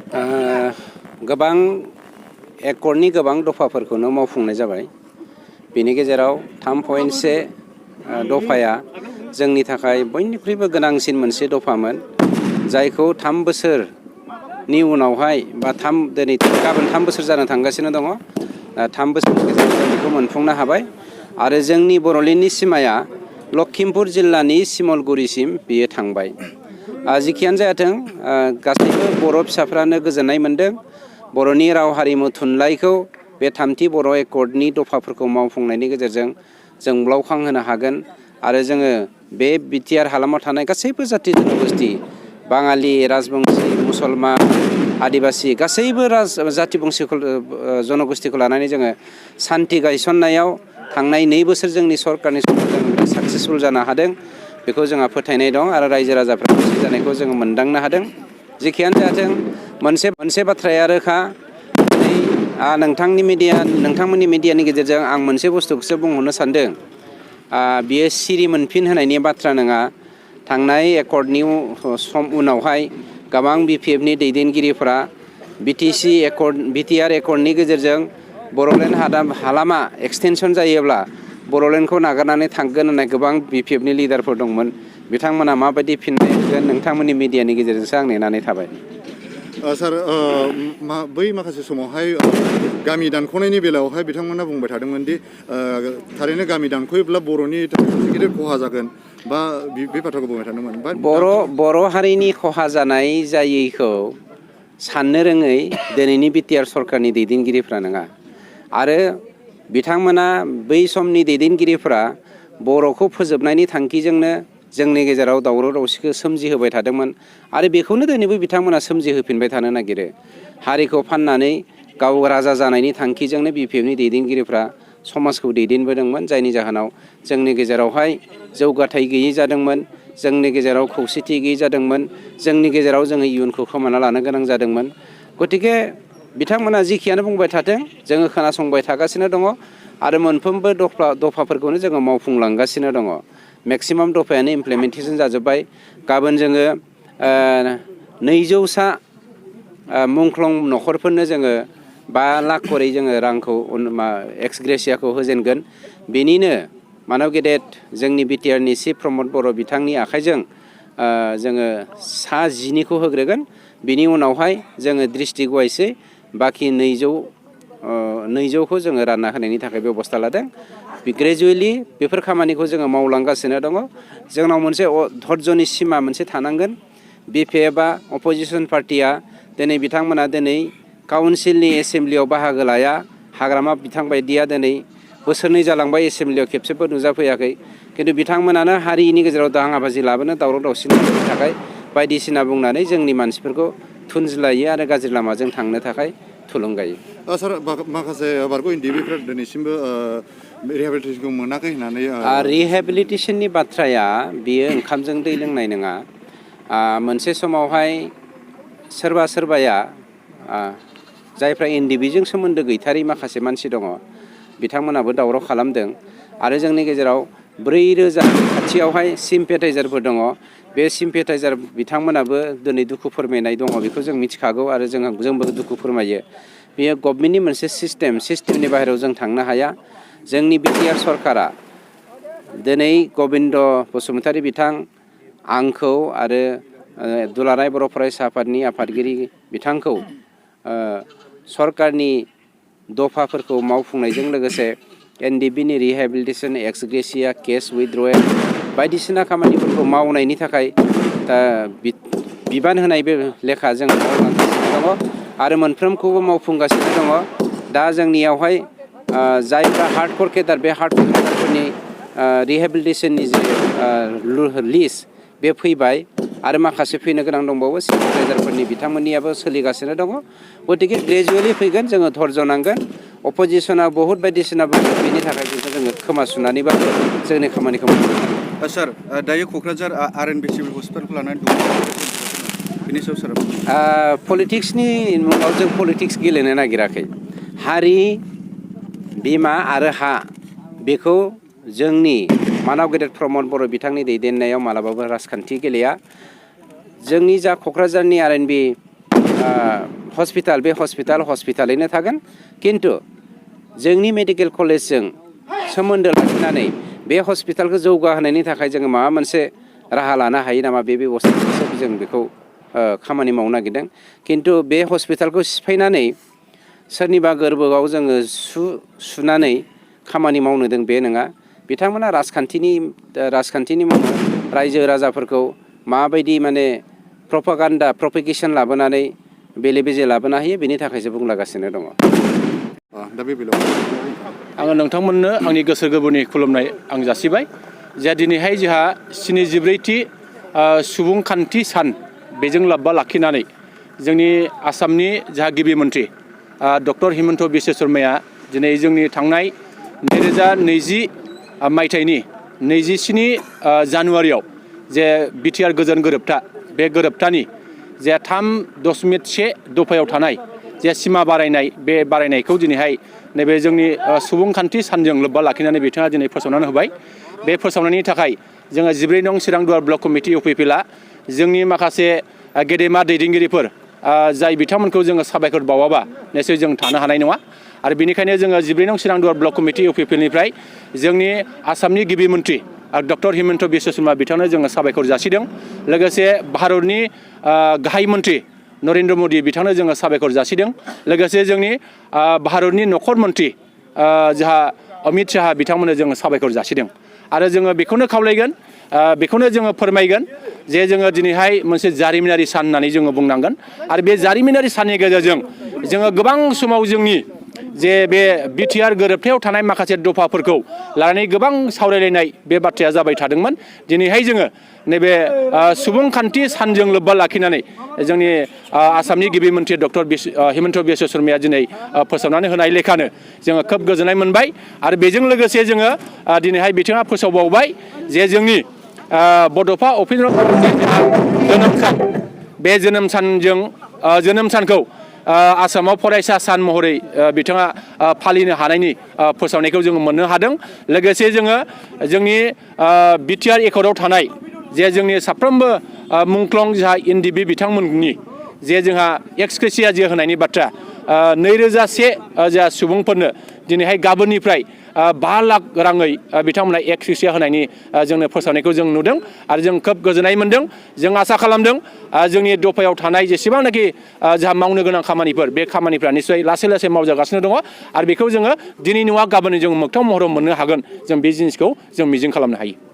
गोबां एकर्डनि गोबां दफाफोरखौनो मावफुंनाय जाबाय। बेनि गेजेराव 3.1 दफाया जोंनि थाखाय बयनिख्रुइबो गोनांसिन मोनसे दफामोन, जायखौ 3 बोसोरनि उनावहाय बा गाबोन 3 बोसोर जानो थांगासिनो दङ। 3 बोसोरनि गेजेराव जों बेखौ मोनफुंनो हाबाय आरो जोंनि बर'लेण्डनि सिमाया लखिमपुर जिल्लानि सिमलगुरिसिम बियो थांबाय। जिखियानो जायाथों गासैबो बर' फिसाफ्रानो गोजोननाय मोन्दों। बर'नि राव हारिमु थुनलाइखौ बे 3थि बर' एकर्डनि दफाफोरखौ मावफुंनायनि गेजेरजों जोंब्लावखांहोनो हागोन आरो जोङो बे BTR हालामाव थानाय गासैबो जाथि जनगोष्ठि, बाङालि, राजबंसि, मुसलमान, आदिबासि गासैबो जाथि जनगोष्ठिखौ लानानै जोङो सान्थि गायसननायाव थांनाय 2 बोसोर जोंनि सरकारनि समाव जों साक्सेसफुल जानो हादों। बेखौ जोंहा फोथायनाय दं आरो रायजो राजाफ्रा खुसि जानायखौ जोङो मोनदांनो हादों। जेखियानो जाथों मोनसे बाथ्राया रोखा, नोंथांमोननि मिडियानि गेजेरजों आं मोनसे बुस्थुखौसो बुंहरनो सानदों। बियो सिरि मोनफिन होनायनि बाथ्रा नङा। थांनाय एकर्डनि उनावहाय गोबां BPFनि दैदेनगिरिफोरा BTR एकर्डनि गेजेरजों बर'लेण्ड हालामा एक्सटेनसन जायोब्ला बर'लेण्डखौ नागारनानै थांगोन होननाय गोबां BPFनि लिडारफोर दंमोन। बिथांमोना माबायदि फिननाय होगोन नोंथांमोननि मिडियानि गेजेरजोंसो आं नेनानै थाबाय। सार, बै माखासे समावहाय गामि दानख'नायनि बेलायावहाय बिथांमोना बुंबाय थादोंमोन दि थारैनो गामि दानख'योब्ला बर'नि गिदिर खहा जागोन, बा बे बाथ्राखौ बुंबाय थादोंमोन। बर' हारिनि खहा जानाय जायैखौ साननो रोङै दिनैनि BTR सरकारनि दैदेनगिरिफ्रा नङा। आरो बिथांमोना बै समनि दैदेनगिरिफ्रा बर'खौ फोजोबनायनि थांखिजोंनो जोंनि गेजेराव दावराव दावसिखौ सोमजिहोबाय थादोंमोन आरो बेखौनो दिनैबो बिथांमोना सोमजिहोफिनबाय थानो नागिरो। हारिखौ फाननानै गाव राजा जानायनि थांखिजोंनो BPFनि दैदेनगिरिफ्रा समाजखौ दैदेनबोदोंमोन, जायनि जाहोनाव जोंनि गेजेरावहाय जौगाथाय गैयै जादोंमोन, जोंनि गेजेराव खौसेथि गैयै जादोंमोन, जोंनि गेजेराव जोङो इयुनखौ खोमाना लानो गोनां जादोंमोन। गतिके बिथांमोना जिखियानो बुंबाय थाथों, जोङो खोनासंबाय थागासिनो दङ आरो मोनफ्रोमबो दफाफोरखौनो जोङो मावफुंलांगासिनो दङ। मेक्सिमाम दफायानो इमप्लिमेन्टेसन जाजोब्बाय। गाबोन जोङो 200सा मुंख्लं न'खरफोरनो जोङो 5 लाख करै जोङो रांखौ एक्स ग्रेसियाखौ होजेनगोन। बेनिनो मानब गेदेर जोंनि BTRनि चिफ प्रमद बर' बिथांनि आखाइजों जोङो 10निखौ होग्रोगोन। बिनि उनावहाय जोङो डिस्ट्रिक्ट वाइसै बाखि 200खौ जोङो रानना होनायनि थाखाय बेबस्था लादों। ग्रेजुवेलि बेफोर खामानिखौ जोङो मावलांगासिनो दङ। जोंनाव मोनसे धर्जनि सिमा मोनसे थानांगोन। BPFआ अपोजिसन पार्टिया बिथांमोना काउन्सिलनि एसेम्ब्लियाव बाहागो लाया। हाग्रामा बिथां बायदिया बोसोरनै जालांबाय एसेम्ब्लियाव खेबसेबो नुजाफैयाखै। खिन्थु बिथांमोनानो हारिनि गेजेराव दाङाबाजि लाबोनो, दावराव दावसिनि थाखाय बायदिसिना बुंनानै जोंनि मानसिफोरखौ थुनज्लायो आरो गाज्रि लामाजों थांनो थाखाय थुलुंगायो। सार, माखासे बारग' NDBफ्रा दिनैसिमबो रिहेबिलिटेसनखौ मोनाखै होननानै रिहेबिलिटेसननि बाथ्राया बियो ओंखामजों दै लोंनाय नङा। मोनसे समावहाय सोरबाया जायफ्रा NDBजों सोमोन्दो गैथारै माखासे मानसि दङ, बिथांमोनाबो दावराव खालामदों आरो जोंनि गेजेराव 4,000 खाथियावहाय सिम्पेटाइजारफोर दङ। बे सिम्पेटाइजार बिथांमोनाबो दिनै दुखु फोरमायनाय दङ, बेखौ जों मिथिखागौ आरो जोंबो दुखु फोरमायो। बेयो गभर्नमेन्टनि मोनसे सिस्टेमनि बाहेरायाव जों थांनो हाया। जोंनि BTR सरकारा दिनै गबिन्द बसुमतारी बिथां, आंखौ आरो दुलाराय बर' फरायसा आफादनि आफादगिरि बिथांखौ सरकारनि दफाफोरखौ मावफुंनायजों लोगोसे NDBनि रिहेबिलिटेसन, एक्स ग्रेसिया, केस उइथड्रयेल बायदिसिना खामानिफोरखौ मावनायनि थाखाय बिबान होनाय लेखा जों मावलांगासिनो दङ आरो मोनफ्रोमखौबो मावफुंगासिनो दङ। दा जोंनियावहाय जायफ्रा हार्डक'र केडार, बे हार्डक'र केडारफोरनि रिहेबिलिटेसननि जे लिस्ट बे फैबाय आरो माखासे फैनो गोनां दंबावो। सिम्पेटाइजारफोरनि बिथांमोननियाबो सोलिगासिनो दङ। गतिके ग्रेजुवेलि फैगोन, जोङो धर्ज नांगोन। अपोजिसना बहुत बायदिसिना बुङो, बेनि थाखाय जोङो खोमा सुनानैबाबो जोंनि खामानिखौ मावनांगोन। सार, दायो क'क्राझार RNB सिभिल हस्पिटालखौ लानानै दङ, बेनि सायाव सार पलिटिक्सनि मुङाव जों पलिटिक्स गेलेनो नागिराखै। हारि, बिमा आरो हा, बेखौ जोंनि मानब गेदेर प्रमद बर' बिथांनि दैदेननायाव मालाबाबो राजखान्थि गेलेया। जोंनि जा क'क्राझारनि RNB हस्पिटाल बे हस्पिटालैनो थागोन खिन्थु जोंनि मेडिकेल कलेजजों सोमोन्दो लाखिनानै बे हस्पिटालखौ जौगाहोनायनि थाखाय जोङो माबा मोनसे राहा लानो हायो नामा बे बेबस्थाखौसो जों बेखौ खामानि मावनो नागिरदों खिन्थु बे हस्पिटालखौ सिफायनानै सोरनिबा गोरबोआव जोङो सुनानै खामानि मावनो दों बे नङा बिथांमोना राजखान्थिनि मुङाव रायजो राजाफोरखौ माबायदि माने प्रपेगेसन लाबोनानै बेले बेजे लाबोनो हायो बेनि थाखायसो बुंलागासिनो दङ। दा बे बेलायाव आङो नोंथांमोननो आंनि गोसो गोरबोनि खुलुमनाय आं जासिबाय जे दिनैहाय जोंहा 74थि सुबुंखान्थि सान बेजों लोब्बा लाखिनानै जोंनि आसामनि जोंहा गिबि मन्थ्रि डक्टर हिमन्त बिश्व शर्माया दिनै जोंनि थांनाय 2020 मायथाइनि 27 जानुवारियाव जे BTR गोजोन गोरोबथा बे गोरोबथानि जे 3.1 दफायाव थानाय जे सिमा बारायनाय बे बारायनायखौ दिनैहाय नैबे जोंनि सुबुंखान्थि सानजों लोब्बा लाखिनानै बिथाङा दिनै फोसावनानै होबाय बे फोसावनायनि थाखाय जोङो 14 नं चिरांदुवार ब्लक कमिटि UPPL जोंनि माखासे गेदेमा दैदेनगिरिफोर जाय बिथांमोनखौ जोङो साबायखर बावाबा निश्चय जों थानो हानाय नङा आरो बेनिखायनो जोङो 14 नं चिरांदुवार ब्लक कमिटि UPPLनिफ्राय जोंनि आसामनि गिबि मन्थ्रि डक्टर हिमन्त बिश्व शर्मा बिथांनो जोङो साबायखर जासिदों लोगोसे भारतनि गाहाय मन्थ्रि नरेन्द्र मोदी बिथांनो जोङो साबायखर जासिदों लोगोसे जोंनि भारतनि नखर मन्थ्रि जोंहा अमित शाह बिथांमोननो जोङो साबायखर जासिदों आरो जोङो बेखौनो खावलायगोन बेखौनो जोङो फोरमायगोन जे जोङो दिनैहाय मोनसे जारिमिनारि सान होननानै जोङो बुंनांगोन आरो बे जारिमिनारि साननि गेजेरजों जोङो गोबां समाव जोंनि जे बे BTR गोरोबथायाव थानाय माखासे दफाफोरखौ लानानै गोबां सावरायलायनाय बे बाथ्राया जाबाय थादोंमोन दिनैहाय जोङो नैबे सुबुंखान्थि सानजों लोब्बा लाखिनानै जोंनि आसामनि गिबि मन्थ्रि डक्टर हिमन्त बिश्व शर्माया दिनै फोसावनानै होनाय लेखानो जोङो खोब गोजोननाय मोनबाय आरो बेजों लोगोसे जोङो दिनैहाय बिथाङा फोसावबावबाय जे जोंनि बड'फा उपेन्द्र जोनोम सान बे जोनोम सानखौ आसामाव फरायसा सान महरै बिथाङा फालिनो हानायनि फोसावनायखौ जोङो मोननो हादों लोगोसे जोङो जोंनि BTR एकर्डआव थानाय जे जोंनि साफ्रोमबो मुंख्लं जोंहा NDB बिथांमोननि जे जोंहा एक्सक्रेसिया जे होनायनि बाथ्रा 2001 जोंहा सुबुंफोरनो दिनैहाय गाबोननिफ्राय 5 लाख राङै बिथांमोना एक्सक्रेसिया होनायनि जोंनो फोसावनायखौ जों नुदों आरो जों खोब गोजोननाय मोनदों जों आसा खालामदों जोंनि दफायाव थानाय जेसेबांनाखि जोंहा मावनो गोनां खामानिफोर बे खामानिफ्रा निश्चय लासै लासै मावजागासिनो दङ आरो बेखौ जोङो दिनै नङा गाबोन जों मोगथां महराव मोननो हागोन जों बे जिनिसखौ जों मिजिं खालामनो हायो।